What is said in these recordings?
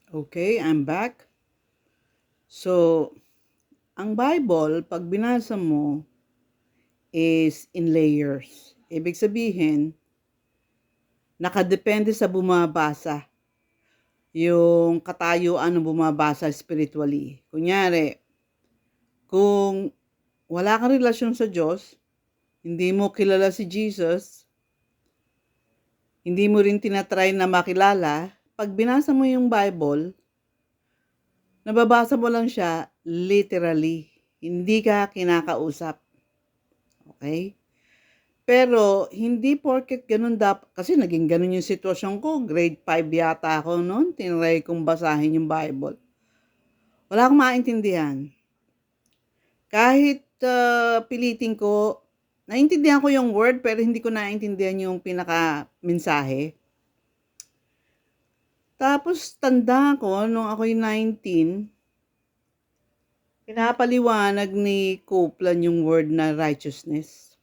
Okay, I'm back. So, ang Bible, pag binasa mo, is in layers. Ibig sabihin, nakadepende sa bumabasa, yung katayuan ng bumabasa spiritually. Kunyari, kung wala kang relasyon sa Diyos, hindi mo kilala si Jesus, hindi mo rin tinatry na makilala, pag binasa mo yung Bible, nababasa mo lang siya literally. Hindi ka kinakausap. Okay? Pero hindi porket gano'n kasi naging gano'n yung sitwasyon ko, grade 5 yata ako no'n, tinry kong basahin yung Bible. Wala akong maintindihan. Kahit, pilitin ko, naintindihan ko yung word pero hindi ko naintindihan yung pinaka-mensahe. Tapos tanda ko nung ako'y 19, pinapaliwanag ni Copeland yung word na righteousness.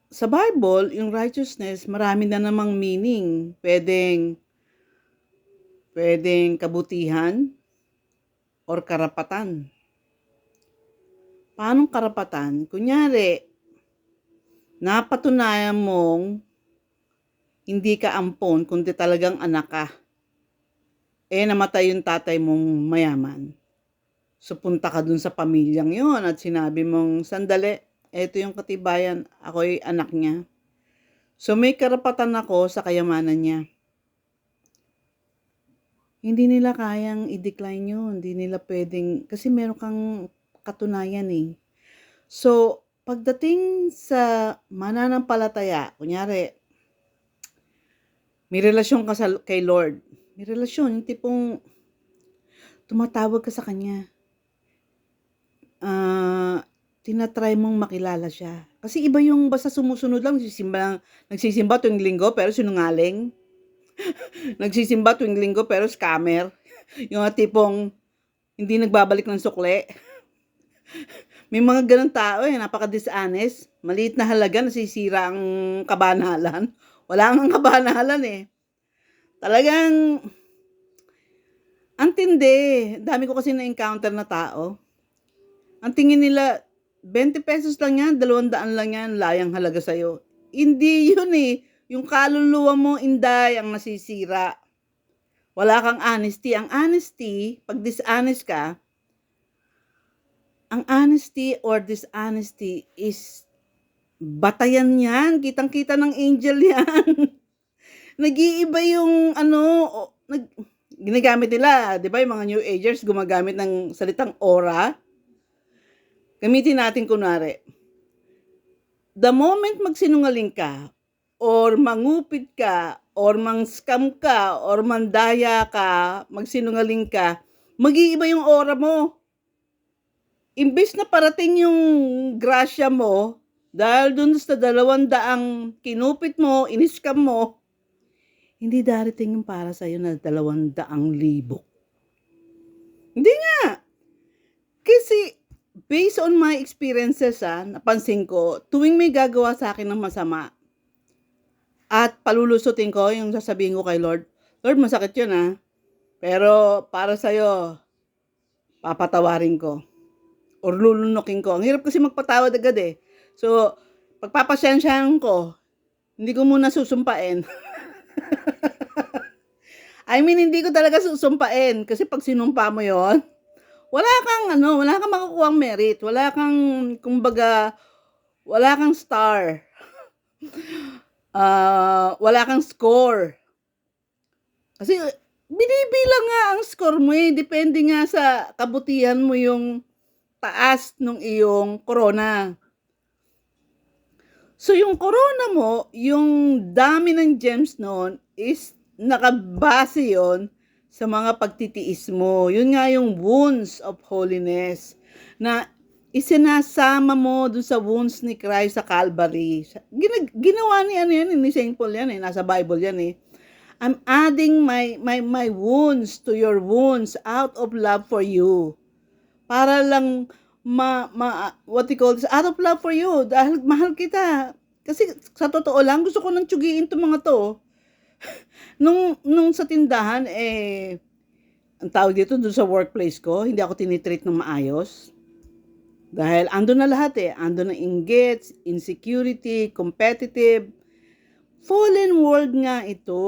Sa Bible, yung righteousness, marami na namang meaning. Pwedeng kabutihan or karapatan. Paanong karapatan? Kunyari, napatunayan mong hindi ka ampon, kundi talagang anak ka. Namatay yung tatay mong mayaman. So, punta ka dun sa pamilyang yon at sinabi mong, sandali, eto yung katibayan, ako'y anak niya. So, may karapatan ako sa kayamanan niya. Hindi nila kayang i-decline yun. Hindi nila pwedeng, kasi meron kang katunayan eh. So, pagdating sa mananampalataya, kunyari, may relasyon ka kay Lord. May relasyon, yung tipong tumatawag ka sa Kanya. Tinatry mong makilala siya. Kasi iba yung basta sumusunod lang, nagsisimba tuwing linggo pero sinungaling. Nagsisimba tuwing linggo pero scammer. Yung tipong hindi nagbabalik ng sukle. May mga ganun tao napaka-dishonest. Maliit na halaga, nasisira ang kabanalan. Wala nga kabanalan eh. Talagang, ang tindi. Dami ko kasi na-encounter na tao. Ang tingin nila, 20 pesos lang yan, 200 lang yan, layang halaga sa'yo. Hindi yun eh. Yung kaluluwa mo, inday, ang nasisira. Wala kang honesty. Ang honesty, pag dishonest ka, ang honesty or dishonesty is batayan yan. Kitang-kita ng angel yan. Nag-iiba yung ginagamit nila, di ba yung mga New Agers gumagamit ng salitang aura? Gamitin natin kunwari. The moment magsinungaling ka, or mangupit ka, or mang-scam ka, or mandaya ka, magsinungaling ka, mag-iiba yung aura mo. Imbis na parating yung grasya mo, dahil dun sa 200 kinupit mo, iniskam mo, hindi darating yung para sa'yo na 200,000. Hindi nga. Kasi, based on my experiences, napansin ko, tuwing may gagawa sa akin ng masama, at palulusutin ko yung sasabihin ko kay Lord, Lord, masakit yun pero para sa'yo, papatawarin ko. Or lulunukin ko. Ang hirap kasi magpatawad agad eh. So, pagpapasensyahan ko, hindi ko muna susumpain. I mean, hindi ko talaga susumpain. Kasi pag sinumpa mo yon, wala kang makukuhang merit. Kumbaga, wala kang star. Wala kang score. Kasi, binibilang nga ang score mo eh. Depende nga sa kabutihan mo yung taas ng iyong corona. So, yung corona mo, yung dami ng gems noon is nakabase yon sa mga pagtitiis mo. Yun nga yung wounds of holiness na isinasama mo dun sa wounds ni Christ sa Calvary. Ginawa ni St. Paul yan nasa Bible yan I'm adding my wounds to your wounds out of love for you. Para lang what you call this, out of love for you, dahil mahal kita. Kasi sa totoo lang, gusto ko nang tsugiin itong mga to. Nung sa tindahan, ang tawag dito dun sa workplace ko, hindi ako tinitreat ng maayos. Dahil andun na lahat andun ang inggit, insecurity, competitive. Fallen world nga ito.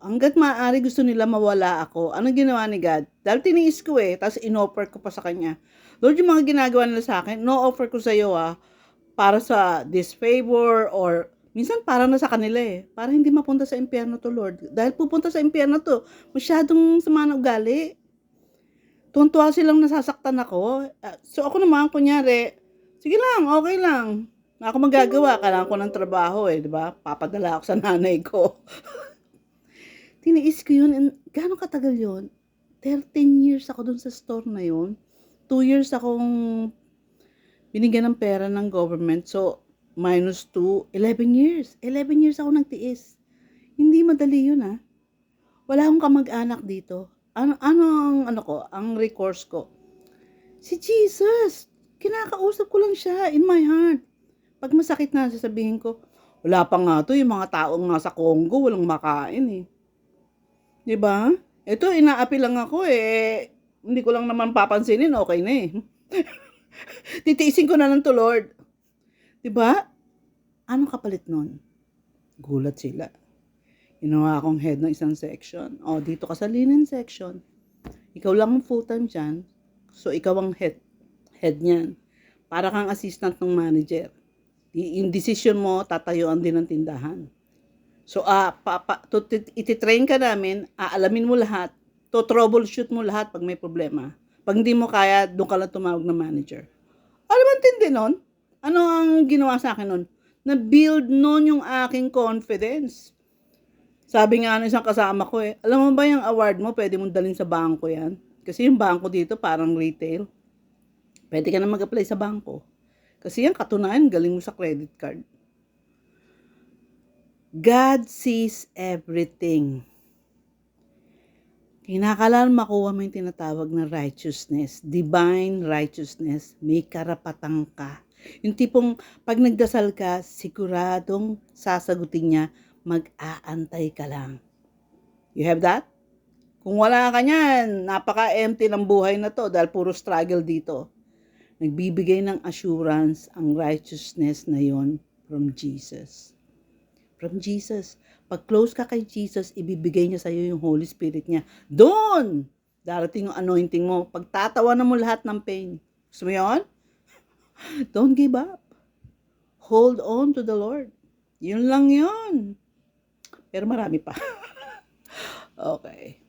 Hangga't maaari gusto nila mawala ako. Anong ginawa ni God? Dahil tiniis ko tapos inoffer ko pa sa Kanya. Lord, yung mga ginagawa nila sa akin, no offer ko sa iyo para sa disfavor or minsan para na sa kanila para hindi mapunta sa impyerno to, Lord. Dahil pupunta sa impyerno to, masyadong sama na ugali. Tuwan-tuwa silang nasasaktan ako. So ako naman, kunyari, sige lang, okay lang. Ako magagawa, kailangan ko ng trabaho di ba? Papadala ako sa nanay ko. Tiniis ko yun, and gaano katagal yun? 13 years ako dun sa store na yun. 2 years akong binigyan ng pera ng government. So, minus 2, 11 years. 11 years ako nagtiis. Hindi madali yun Wala akong kamag-anak dito. Ang recourse ko? Si Jesus. Kinakausap ko lang siya in my heart. Pag masakit na, sasabihin ko, wala pa nga to, yung mga taong nga sa Congo, walang makain Diba? Ito, inaapi lang ako hindi ko lang naman papansinin, okay na Titiisin ko na lang to, Lord. Diba? Anong kapalit nun? Gulat sila. Ginawa akong head ng isang section. Dito ka sa linen section. Ikaw lang ang full-time dyan. So, ikaw ang head niyan. Para kang assistant ng manager. Yung decision mo, tatayuan din ng tindahan. So, ititrain ka namin, aalamin mo lahat, troubleshoot mo lahat pag may problema. Pag hindi mo kaya, doon ka lang tumawag ng manager. Ano ba tindi nun? Ano ang ginawa sa akin nun? Na-build nun yung aking confidence. Sabi nga ng isang kasama ko alam mo ba yung award mo, pwede mong dalhin sa bangko yan? Kasi yung bangko dito parang retail. Pwede ka na mag-apply sa bangko. Kasi yan, katunayan, galing mo sa credit card. God sees everything. Kinakailangan makuha mo yung tinatawag na righteousness, divine righteousness, may karapatan ka. Yung tipong pag nagdasal ka, siguradong sasagutin niya, mag-aantay ka lang. You have that? Kung wala ka niyan, napaka-empty ng buhay na to dahil puro struggle dito. Nagbibigay ng assurance ang righteousness na yon from Jesus. From Jesus. Pag close ka kay Jesus, ibibigay niya sa iyo yung Holy Spirit niya. Doon! Darating yung anointing mo. Pagtatawanan mo lahat ng pain. Gusto mo yun? Don't give up. Hold on to the Lord. Yun lang yun. Pero marami pa. Okay.